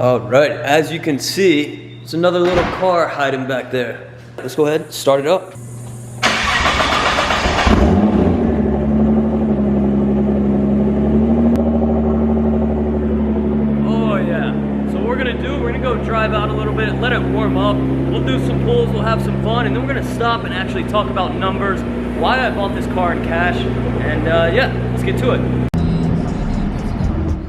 All right, as you can see, there's another little car hiding back there. Let's go ahead and start it up. Oh yeah, so we're gonna go drive out a little bit, let it warm up. We'll do some pulls, we'll have some fun, and then we're gonna stop and actually talk about numbers, why I bought this car in cash, and yeah, let's get to it.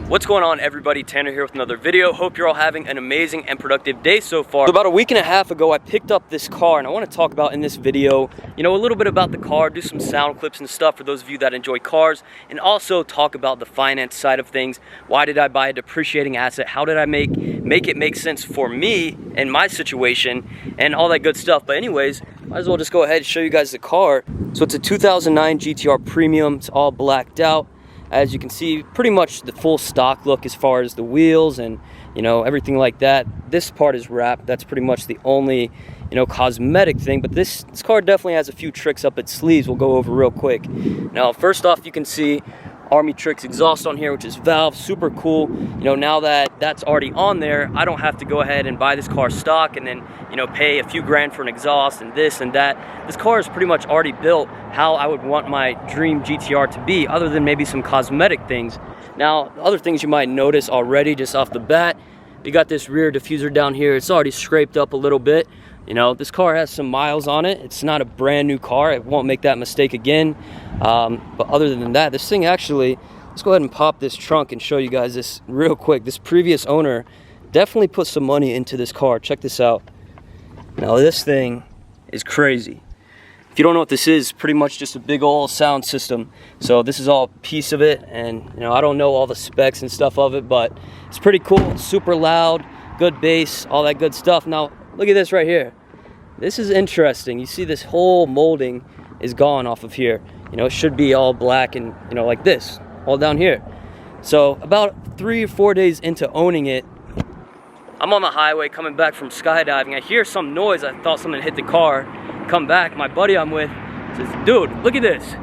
What's going on, everybody? Tanner here with another video. Hope you're all having an amazing and productive day so far. So about a week and a half ago, I picked up this car, and I want to talk about in this video, you know, a little bit about the car, do some sound clips and stuff for those of you that enjoy cars, and also talk about the finance side of things. Why did I buy a depreciating asset? How did I make it make sense for me and my situation and all that good stuff? But anyways, might as well just go ahead and show you guys the car. So it's a 2009 GTR Premium. It's all blacked out. As you can see, pretty much the full stock look as far as the wheels and, you know, everything like that. This part is wrapped. That's pretty much the only, you know, cosmetic thing. But this car definitely has a few tricks up its sleeves we'll go over real quick. Now, first off, you can see Army Tricks exhaust on here, which is valve, super cool. You know, now that that's already on there, I don't have to go ahead and buy this car stock and then, you know, pay a few grand for an exhaust and this and that. This car is pretty much already built how I would want my dream GTR to be, other than maybe some cosmetic things. Now, other things you might notice already just off the bat, you got this rear diffuser down here. It's already scraped up a little bit. You know, this car has some miles on it. It's not a brand new car. It won't make that mistake again. But other than that, this thing actually, let's go ahead and pop this trunk and show you guys this real quick. This previous owner definitely put some money into this car. Check this out. Now this thing is crazy. If you don't know what this is, pretty much just a big old sound system. So this is all a piece of it, and you know, I don't know all the specs and stuff of it, but it's pretty cool. It's super loud, good bass, all that good stuff. Now look at this right here. This is interesting. You see this whole molding is gone off of here. You know, it should be all black and, you know, like this, all down here. So about 3 or 4 days into owning it, I'm on the highway coming back from skydiving. I hear some noise. I thought something hit the car. Come back, my buddy I'm with says, dude, look at this.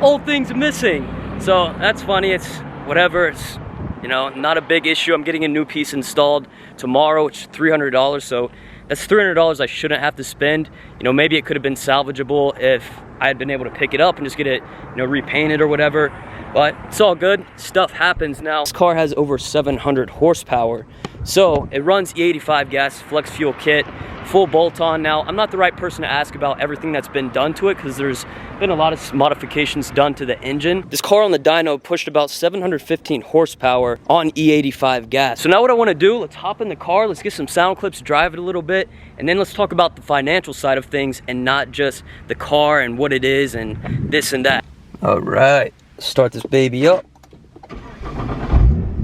Old thing's missing. So that's funny. It's whatever. It's, you know, not a big issue. I'm getting a new piece installed tomorrow, which is $300. So that's $300 I shouldn't have to spend. You know, maybe it could have been salvageable if I had been able to pick it up and just get it, you know, repainted or whatever. But it's all good. Stuff happens now. This car has over 700 horsepower. So it runs E85 gas, flex fuel kit, full bolt-on. Now, I'm not the right person to ask about everything that's been done to it because there's been a lot of modifications done to the engine. This car on the dyno pushed about 715 horsepower on E85 gas. So now what I want to do, let's hop in the car, let's get some sound clips, drive it a little bit, and then let's talk about the financial side of things and not just the car and what it is and this and that. All right, let's start this baby up.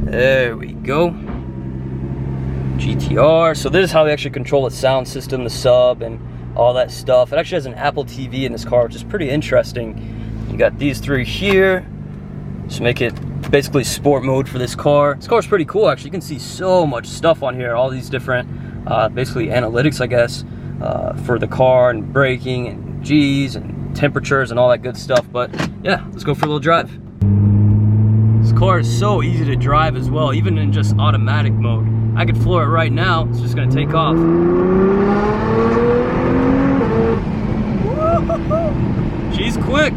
There we go. GTR. So this is how they actually control the sound system, the sub, and all that stuff. It actually has an Apple TV in this car, which is pretty interesting. You got these three here. Just make it basically sport mode for this car. This car's pretty cool, actually. You can see so much stuff on here. All these different, basically analytics, I guess, for the car and braking and G's and temperatures and all that good stuff. But yeah, let's go for a little drive. This car is so easy to drive as well, even in just automatic mode. I could floor it right now. It's just gonna take off. She's quick.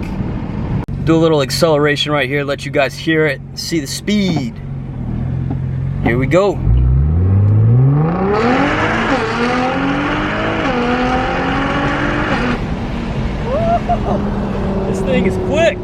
Do a little acceleration right here, let you guys hear it, see the speed. Here we go. This thing is quick.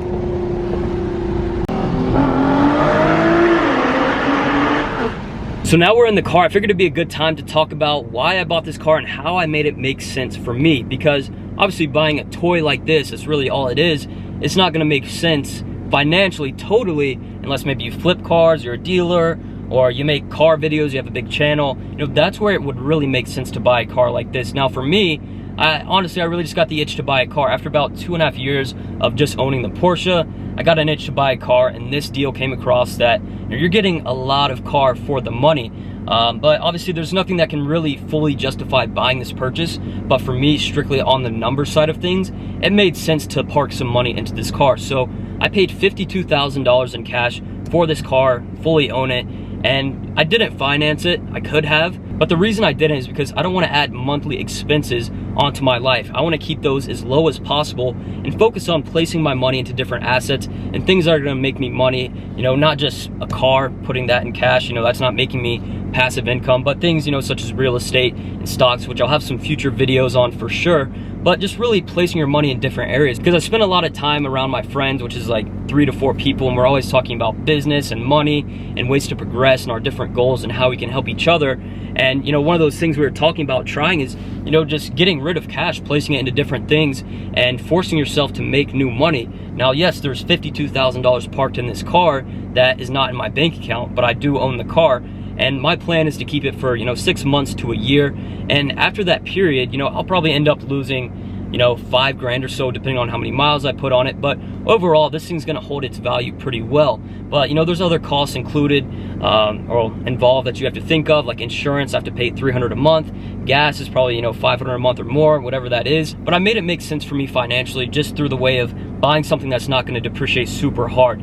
So now we're in the car. I figured it'd be a good time to talk about why I bought this car and how I made it make sense for me. Because obviously buying a toy like this, that's really all it is, it's not gonna make sense financially totally unless maybe you flip cars, you're a dealer, or you make car videos, you have a big channel. You know, that's where it would really make sense to buy a car like this. Now for me, honestly, I really just got the itch to buy a car. After about 2.5 years of just owning the Porsche, I got an itch to buy a car, and this deal came across that, you know, you're getting a lot of car for the money. But obviously there's nothing that can really fully justify buying this purchase. But for me, strictly on the number side of things, it made sense to park some money into this car. So I paid $52,000 in cash for this car, fully own it. and I didn't finance it. I could have, but the reason I didn't is because I don't want to add monthly expenses onto my life. I want to keep those as low as possible and focus on placing my money into different assets and things that are going to make me money, you know, not just a car, putting that in cash, you know, that's not making me passive income, but things, you know, such as real estate and stocks, which I'll have some future videos on for sure. But just really placing your money in different areas, because I spend a lot of time around my friends, which is like 3 to 4 people, and we're always talking about business and money and ways to progress and our different goals and how we can help each other. And you know, one of those things we were talking about trying is, you know, just getting rid of cash, placing it into different things and forcing yourself to make new money. Now, yes, there's $52,000 parked in this car that is not in my bank account, but I do own the car. And my plan is to keep it for, you know, 6 months to a year. And after that period, you know, I'll probably end up losing, you know, $5 grand or so, depending on how many miles I put on it. But overall, this thing's gonna hold its value pretty well. But, you know, there's other costs included or involved that you have to think of, like insurance. I have to pay $300 a month. Gas is probably, you know, $500 a month or more, whatever that is. But I made it make sense for me financially just through the way of buying something that's not gonna depreciate super hard.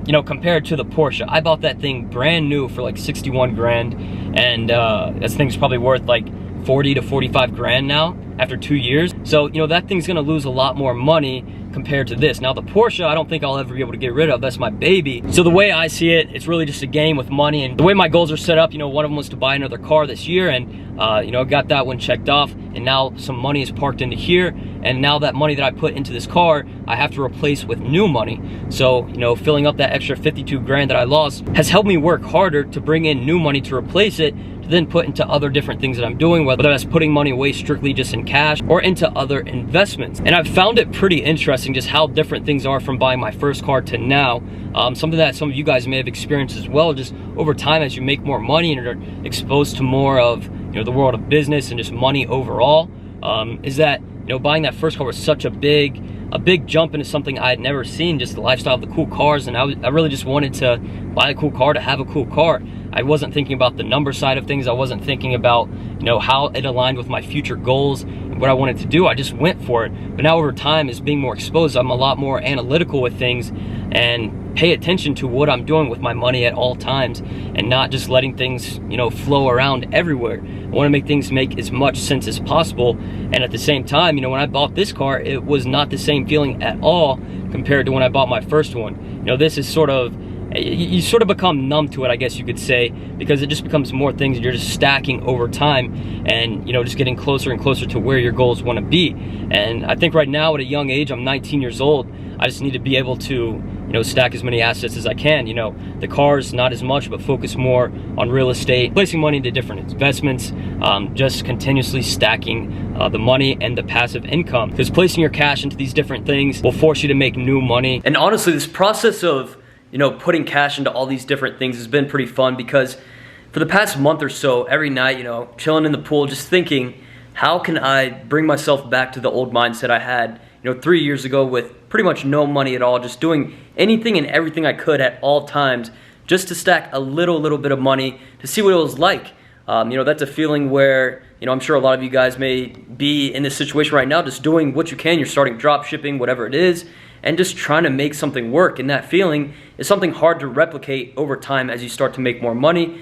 You know, compared to the Porsche, I bought that thing brand new for like 61 grand, and this thing's probably worth like 40 to 45 grand now after 2 years. So, you know, that thing's gonna lose a lot more money compared to this. Now, the Porsche, I don't think I'll ever be able to get rid of. That's my baby. So the way I see it, it's really just a game with money. And the way my goals are set up, you know, one of them was to buy another car this year, and you know, got that one checked off, and now some money is parked into here. And now that money that I put into this car, I have to replace with new money. So, you know, filling up that extra 52 grand that I lost has helped me work harder to bring in new money to replace it, to then put into other different things that I'm doing, whether that's putting money away strictly just in cash or into other investments. And I've found it pretty interesting just how different things are from buying my first car to now. Something that some of you guys may have experienced as well, just over time as you make more money and are exposed to more of, you know, the world of business and just money overall, is that, you know, buying that first car was such a big jump into something I had never seen, just the lifestyle of the cool cars. And I really just wanted to buy a cool car to have a cool car. I wasn't thinking about the number side of things. I wasn't thinking about, you know, how it aligned with my future goals and what I wanted to do. I just went for it. But now over time, as being more exposed, I'm a lot more analytical with things and pay attention to what I'm doing with my money at all times, and not just letting things, you know, flow around everywhere. I want to make things make as much sense as possible. And at the same time, you know, when I bought this car, it was not the same feeling at all compared to when I bought my first one. You know, this is sort of, you sort of become numb to it, I guess you could say, because it just becomes more things you're just stacking over time, and, you know, just getting closer and closer to where your goals want to be. And I think right now at a young age, I'm 19 years old, I just need to be able to, you know, stack as many assets as I can. You know, the cars, not as much, but focus more on real estate, placing money into different investments, just continuously stacking the money and the passive income. Because placing your cash into these different things will force you to make new money. And honestly, this process of, you know, putting cash into all these different things has been pretty fun, because for the past month or so, every night, you know, chilling in the pool, just thinking, how can I bring myself back to the old mindset I had, you know, 3 years ago, with pretty much no money at all, just doing anything and everything I could at all times just to stack a little bit of money to see what it was like. You know, that's a feeling where, you know, I'm sure a lot of you guys may be in this situation right now, just doing what you can. You're starting drop shipping, whatever it is, and just trying to make something work. And that feeling is something hard to replicate over time as you start to make more money,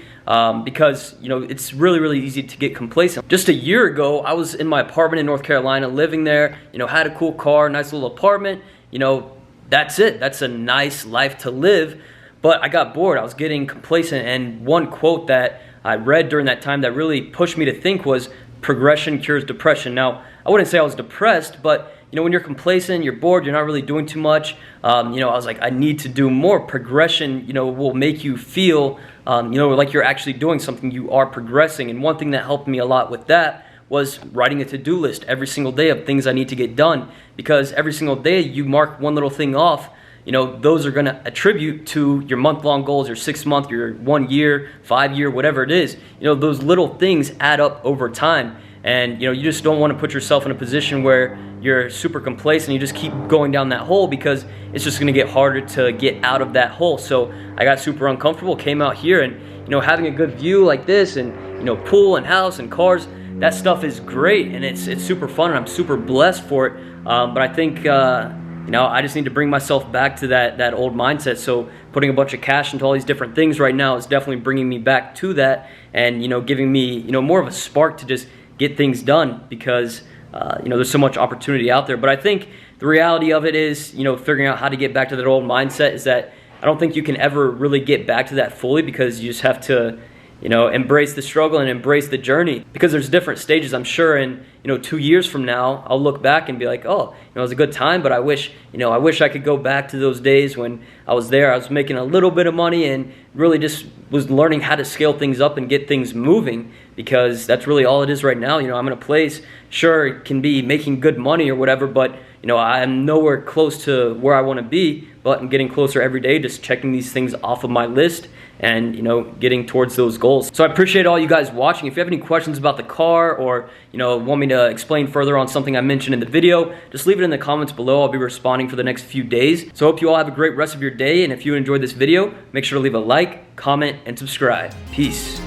because, you know, it's really easy to get complacent. Just a year ago, I was in my apartment in North Carolina, living there, you know, had a cool car, nice little apartment, you know, that's it. That's a nice life to live. But I got bored. I was getting complacent. And one quote that I read during that time that really pushed me to think was, progression cures depression. Now, I wouldn't say I was depressed, but, you know, when you're complacent, you're bored, you're not really doing too much, you know, I was like, I need to do more. Progression, you know, will make you feel, you know, like you're actually doing something, you are progressing. And one thing that helped me a lot with that was writing a to-do list every single day of things I need to get done. Because every single day you mark one little thing off, you know, those are going to attribute to your month-long goals, your 6 month, your 1 year, 5 year, whatever it is. You know, those little things add up over time. And, you know, you just don't want to put yourself in a position where you're super complacent. You just keep going down that hole, because it's just going to get harder to get out of that hole. So I got super uncomfortable, came out here, and, you know, having a good view like this, and, you know, pool and house and cars, that stuff is great, and it's super fun, and I'm super blessed for it. But I think, you know, I just need to bring myself back to that old mindset. So putting a bunch of cash into all these different things right now is definitely bringing me back to that, and, you know, giving me, you know, more of a spark to just get things done, because you know, there's so much opportunity out there. But I think the reality of it is, you know, figuring out how to get back to that old mindset is that I don't think you can ever really get back to that fully, because you just have to, you know, embrace the struggle and embrace the journey, because there's different stages. I'm sure in, you know, 2 years from now, I'll look back and be like, oh, you know, it was a good time, but I wish, you know, I wish I could go back to those days when I was there. I was making a little bit of money and really just was learning how to scale things up and get things moving, because that's really all it is right now. You know, I'm in a place, sure, it can be making good money or whatever, but, you know, I'm nowhere close to where I want to be, but I'm getting closer every day, just checking these things off of my list and, you know, getting towards those goals. So I appreciate all you guys watching. If you have any questions about the car, or, you know, want me to explain further on something I mentioned in the video, just leave it in the comments below. I'll be responding for the next few days. So I hope you all have a great rest of your day, and if you enjoyed this video, make sure to leave a like, comment, and subscribe. Peace.